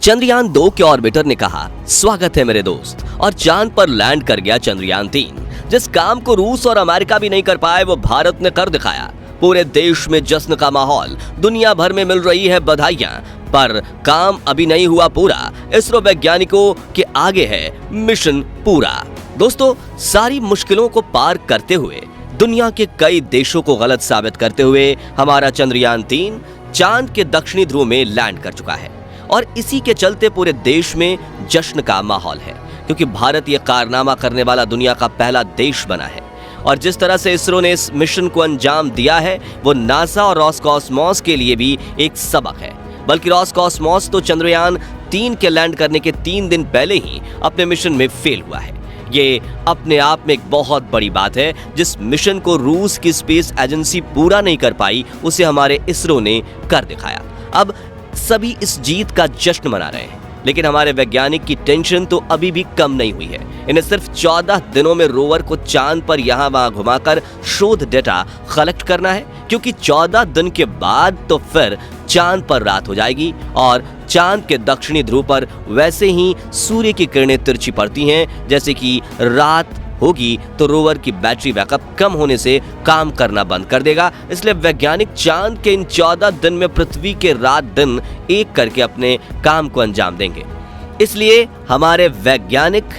चंद्रयान 2 के ऑर्बिटर ने कहा, स्वागत है मेरे दोस्त। और चांद पर लैंड कर गया चंद्रयान 3। जिस काम को रूस और अमेरिका भी नहीं कर पाए वो भारत ने कर दिखाया। पूरे देश में जश्न का माहौल, दुनिया भर में मिल रही है बधाइयां। पर काम अभी नहीं हुआ पूरा। इसरो वैज्ञानिकों के आगे है मिशन पूरा। दोस्तों, सारी मुश्किलों को पार करते हुए, दुनिया के कई देशों को गलत साबित करते हुए हमारा चंद्रयान 3 चांद के दक्षिणी ध्रुव में लैंड कर चुका है। और इसी के चलते पूरे देश में जश्न का माहौल है, क्योंकि भारत ये कारनामा करने वाला दुनिया का पहला देश बना है। और जिस तरह से इसरो ने इस मिशन को अंजाम दिया है वो नासा और रोसकॉस्मोस के लिए भी एक सबक है। बल्कि रोसकॉस्मोस तो चंद्रयान 3 के लैंड करने के 3 दिन पहले ही अपने मिशन में फेल हुआ है। ये अपने आप में एक बहुत बड़ी बात है। जिस मिशन को रूस की स्पेस एजेंसी पूरा नहीं कर पाई उसे हमारे इसरो ने कर दिखाया। अब सभी इस जीत का जश्न मना रहे हैं, लेकिन हमारे वैज्ञानिक की टेंशन तो अभी भी कम नहीं हुई है। इन्हें सिर्फ 14 दिनों में रोवर को चांद पर यहां वहां घुमाकर शोध डेटा कलेक्ट करना है, क्योंकि 14 दिन के बाद तो फिर चांद पर रात हो जाएगी और चांद के दक्षिणी ध्रुव पर वैसे ही सूर्य की किरणें तिरछी पड़ती हैं। जैसे कि रात होगी तो रोवर की बैटरी बैकअप कम होने से काम करना बंद कर देगा। इसलिए वैज्ञानिक चांद के इन 14 दिन में पृथ्वी के रात दिन एक करके अपने काम को अंजाम देंगे। इसलिए हमारे वैज्ञानिक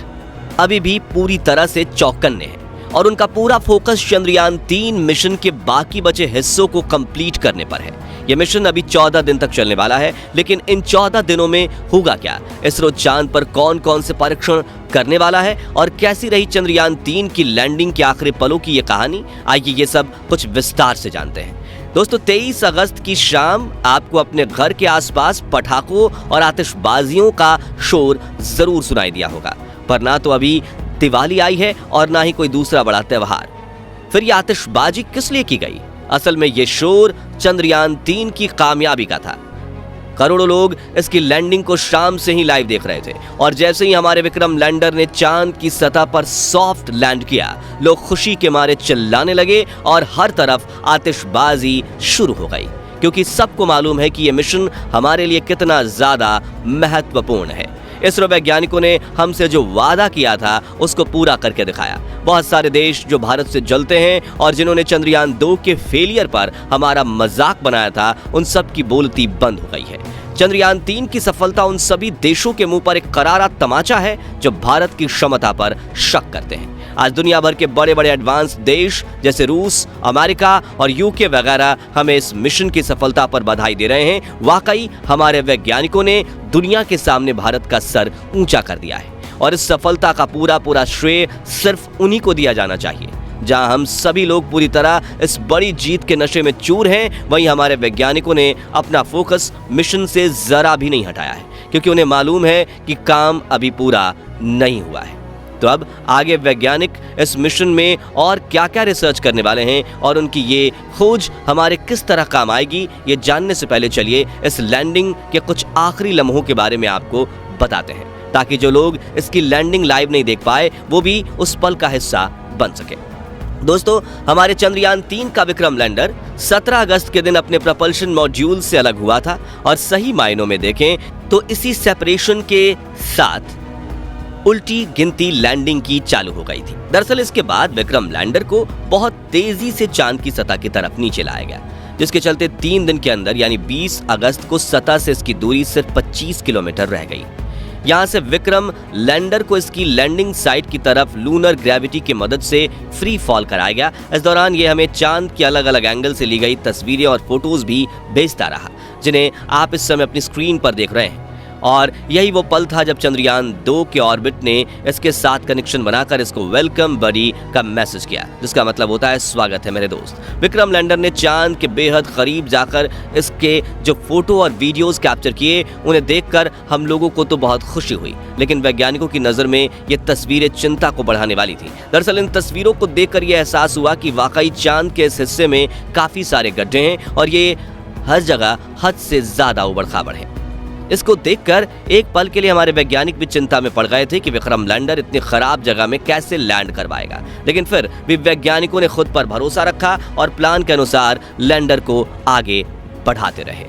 अभी भी पूरी तरह से चौकन्ने हैं और उनका पूरा फोकस चंद्रयान 3 मिशन के बाकी बचे हिस्सों को कंप्लीट करने पर है। यह मिशन अभी 14 दिन तक चलने वाला है, लेकिन इन 14 दिनों में होगा क्या? इसरो चांद पर कौन कौन से परीक्षण करने वाला है और कैसी रही चंद्रयान 3 की लैंडिंग के आखिरी पलों की ये कहानी? आइए ये सब कुछ विस्तार से जानते हैं। दोस्तों, 23 अगस्त की शाम आपको अपने घर के आसपास पटाखों और आतिशबाजियों का शोर जरूर सुनाई दिया होगा। पर ना तो अभी दिवाली आई है और ना ही कोई दूसरा बड़ा त्योहार। फिर ये आतिशबाजी किस लिए की गई? असल में ये शोर चंद्रयान 3 की कामयाबी का था। करोड़ों लोग इसकी लैंडिंग को शाम से ही लाइव देख रहे थे और जैसे ही हमारे विक्रम लैंडर ने चांद की सतह पर सॉफ्ट लैंड किया, लोग खुशी के मारे चिल्लाने लगे और हर तरफ आतिशबाजी शुरू हो गई, क्योंकि सबको मालूम है कि यह मिशन हमारे लिए कितना ज्यादा महत्वपूर्ण है। इसरो वैज्ञानिकों ने हमसे जो वादा किया था उसको पूरा करके दिखाया। बहुत सारे देश जो भारत से जलते हैं और जिन्होंने चंद्रयान 2 के फेलियर पर हमारा मजाक बनाया था, उन सब की बोलती बंद हो गई है। चंद्रयान 3 की सफलता उन सभी देशों के मुंह पर एक करारा तमाचा है जो भारत की क्षमता पर शक करते हैं। आज दुनिया भर के बड़े बड़े एडवांस देश जैसे रूस, अमेरिका और यूके वगैरह हमें इस मिशन की सफलता पर बधाई दे रहे हैं। वाकई हमारे वैज्ञानिकों ने दुनिया के सामने भारत का सर ऊंचा कर दिया है और इस सफलता का पूरा श्रेय सिर्फ उन्हीं को दिया जाना चाहिए। जहां हम सभी लोग पूरी तरह इस बड़ी जीत के नशे में चूर हैं, वहीं हमारे वैज्ञानिकों ने अपना फोकस मिशन से जरा भी नहीं हटाया है, क्योंकि उन्हें मालूम है कि काम अभी पूरा नहीं हुआ है। तो अब आगे वैज्ञानिक इस मिशन में और क्या क्या रिसर्च करने वाले हैं और उनकी ये खोज हमारे किस तरह काम आएगी, ये जानने से पहले चलिए इस लैंडिंग के कुछ आखिरी लम्हों के बारे में आपको बताते हैं, ताकि जो लोग इसकी लैंडिंग लाइव नहीं देख पाए वो भी उस पल का हिस्सा बन सके। दोस्तों, हमारे चंद्रयान 3 का विक्रम लैंडर 17 अगस्त के दिन अपने प्रपल्शन मॉड्यूल से अलग हुआ था और सही मायनों में देखें तो इसी सेपरेशन के साथ उल्टी गिनती लैंडिंग की चालू हो गई थी। दरअसल इसके बाद विक्रम लैंडर को बहुत तेजी से चांद की सतह की तरफ नीचे लाया गया, जिसके चलते 3 दिन के अंदर यानी 20 अगस्त को सतह से इसकी दूरी सिर्फ 25 किलोमीटर रह गई। यहां से विक्रम लैंडर को इसकी लैंडिंग साइट की तरफ लूनर ग्रेविटी की मदद से फ्री फॉल कराया गया। इस दौरान ये हमें चांद के अलग अलग एंगल से ली गई तस्वीरें और फोटोज भी भेजता रहा, जिन्हें आप इस समय अपनी स्क्रीन पर देख रहे हैं। और यही वो पल था जब चंद्रयान 2 के ऑर्बिट ने इसके साथ कनेक्शन बनाकर इसको वेलकम बडी का मैसेज किया, जिसका मतलब होता है स्वागत है मेरे दोस्त। विक्रम लैंडर ने चांद के बेहद करीब जाकर इसके जो फोटो और वीडियोस कैप्चर किए, उन्हें देखकर हम लोगों को तो बहुत खुशी हुई, लेकिन वैज्ञानिकों की नजर में ये तस्वीरें चिंता को बढ़ाने वाली थी। दरअसल इन तस्वीरों को देखकर यह एहसास हुआ कि वाकई चांद के इस हिस्से में काफी सारे गड्ढे हैं और ये हर जगह हद से ज्यादा उबड़ खाबड़ है। इसको देखकर एक पल के लिए हमारे वैज्ञानिक भी चिंता में पड़ गए थे कि विक्रम लैंडर इतनी खराब जगह में कैसे लैंड करवाएगा, लेकिन फिर भी वैज्ञानिकों ने खुद पर भरोसा रखा और प्लान के अनुसार लैंडर को आगे बढ़ाते रहे।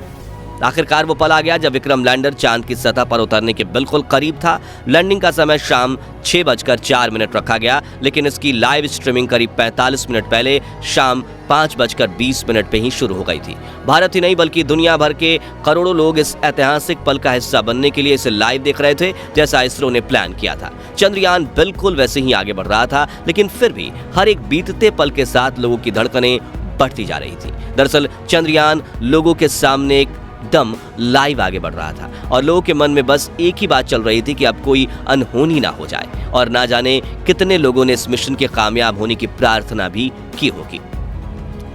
आखिरकार वो पल आ गया जब विक्रम लैंडर चांद की सतह पर उतरने के बिल्कुल करीब था। लैंडिंग का समय शाम 6:04 रखा गया, लेकिन इसकी लाइव स्ट्रीमिंग करीब 45 मिनट पहले शाम 5:20 पे ही शुरू हो गई थी। भारत ही नहीं बल्कि दुनिया भर के करोड़ों लोग इस ऐतिहासिक पल का हिस्सा बनने के लिए इसे लाइव देख रहे थे, जैसा इसरो ने प्लान किया था। चंद्रयान बिल्कुल वैसे ही आगे बढ़ रहा था, लेकिन फिर भी हर एक बीतते पल के साथ लोगों की धड़कनें बढ़ती जा रही थी। दरअसल चंद्रयान लोगों के सामने एक दम लाइव आगे बढ़ रहा था और लोगों के मन में बस एक ही बात चल रही थी कि अब कोई अनहोनी ना हो जाए, और ना जाने कितने लोगों ने इस मिशन के कामयाब होने की प्रार्थना भी की होगी।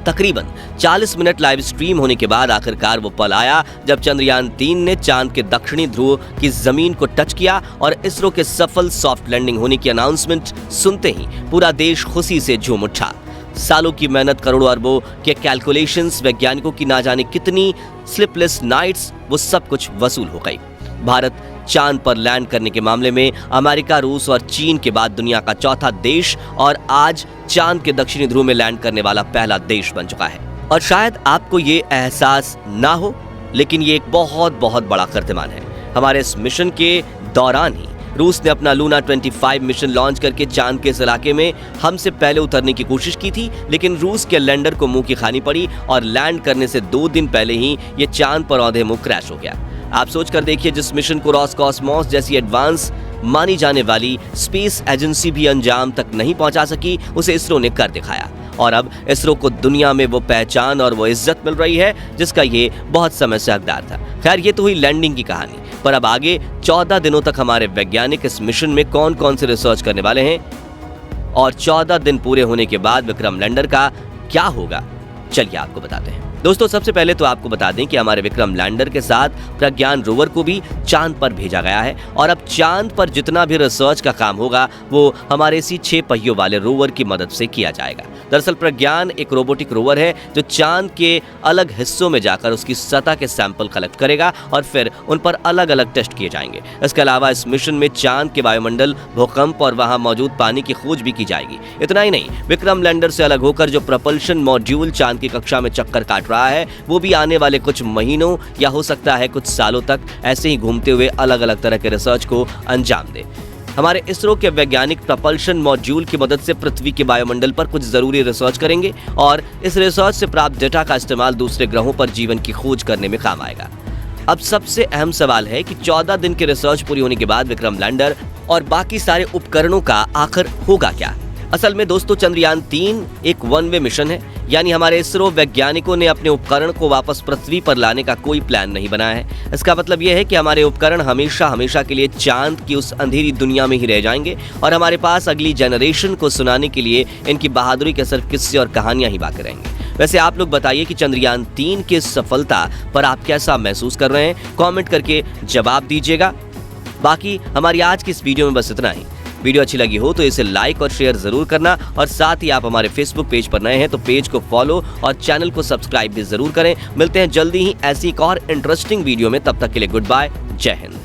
तकरीबन 40 मिनट लाइव स्ट्रीम होने के बाद आखिरकार वो पल आया जब चंद्रयान 3 ने चांद के दक्षिणी ध्रुव की जमीन को टच किया, और इसरो के सफल सॉफ्ट लैंडिंग होने की अनाउंसमेंट सुनते ही पूरा देश खुशी से झूम उठा। सालों की मेहनत, करोड़ों अरबों के कैलकुलेशंस, वैज्ञानिकों की ना जाने कितनी स्लीपलेस नाइट्स, वो सब कुछ वसूल हो गई। भारत चांद पर लैंड करने के मामले में अमेरिका, रूस और चीन के बाद दुनिया का चौथा देश, और आज चांद के दक्षिणी ध्रुव में लैंड करने वाला पहला देश बन चुका है। और शायद आपको ये एहसास ना हो, लेकिन ये एक बहुत बहुत बड़ा कीर्तिमान है। हमारे इस मिशन के दौरान ही रूस ने अपना लूना 25 मिशन लॉन्च करके चांद के इस इलाके में हमसे पहले उतरने की कोशिश की थी, लेकिन रूस के लैंडर को मुंह की खानी पड़ी और लैंड करने से 2 दिन पहले ही ये चांद पर औंधे मुंह क्रैश हो गया। आप सोच कर देखिए, जिस मिशन को रॉसकॉस्मोस जैसी एडवांस मानी जाने वाली स्पेस एजेंसी भी अंजाम तक नहीं पहुंचा सकी, उसे इसरो ने कर दिखाया, और अब इसरो को दुनिया में वो पहचान और वो इज्जत मिल रही है जिसका ये बहुत समय से हकदार था। खैर, ये तो हुई लैंडिंग की कहानी, पर अब आगे 14 दिनों तक हमारे वैज्ञानिक इस मिशन में कौन कौन से रिसर्च करने वाले हैं, और 14 दिन पूरे होने के बाद विक्रम लैंडर का क्या होगा, चलिए आपको बताते हैं। दोस्तों, सबसे पहले तो आपको बता दें कि हमारे विक्रम लैंडर के साथ प्रज्ञान रोवर को भी चांद पर भेजा गया है, और अब चांद पर जितना भी रिसर्च का काम होगा वो हमारे इसी 6 पहियों वाले रोवर की मदद से किया जाएगा। दरअसल प्रज्ञान एक रोबोटिक रोवर है जो चांद के अलग हिस्सों में जाकर उसकी सतह के सैंपल कलेक्ट करेगा और फिर उन पर अलग अलग टेस्ट किए जाएंगे। इसके अलावा इस मिशन में चांद के वायुमंडल, भूकंप और वहां मौजूद पानी की खोज भी की जाएगी। इतना ही नहीं, विक्रम लैंडर से अलग होकर जो प्रपल्शन मॉड्यूल चांद की कक्षा में चक्कर काट रहा है, वो भी आने वाले कुछ महीनों या हो सकता है कुछ सालों तक ऐसे ही घूमते हुए अलग अलग तरह के रिसर्च को अंजाम दे। हमारे इसरो के वैज्ञानिक प्रपल्शन मॉड्यूल की मदद से पृथ्वी के वायुमंडल पर कुछ जरूरी रिसर्च करेंगे, और इस रिसर्च से प्राप्त डेटा का इस्तेमाल दूसरे ग्रहों पर जीवन की खोज करने में काम आएगा। अब सबसे अहम सवाल है कि 14 दिन की रिसर्च पूरी होने के बाद विक्रम लैंडर और बाकी सारे उपकरणों का आखिर होगा क्या। असल में दोस्तों, चंद्रयान 3 एक वन वे मिशन है, यानी हमारे इसरो वैज्ञानिकों ने अपने उपकरण को वापस पृथ्वी पर लाने का कोई प्लान नहीं बनाया है। इसका मतलब यह है कि हमारे उपकरण हमेशा हमेशा के लिए चांद की उस अंधेरी दुनिया में ही रह जाएंगे, और हमारे पास अगली जनरेशन को सुनाने के लिए इनकी बहादुरी के सिर्फ किस्से और कहानियां ही बाकी रहेंगी। वैसे आप लोग बताइए कि चंद्रयान 3 की सफलता पर आप कैसा महसूस कर रहे हैं, कमेंट करके जवाब दीजिएगा। बाकी हमारी आज की इस वीडियो में बस इतना ही। वीडियो अच्छी लगी हो तो इसे लाइक और शेयर जरूर करना, और साथ ही आप हमारे फेसबुक पेज पर नए हैं तो पेज को फॉलो और चैनल को सब्सक्राइब भी जरूर करें। मिलते हैं जल्दी ही ऐसी एक और इंटरेस्टिंग वीडियो में, तब तक के लिए गुड बाय, जय हिंद।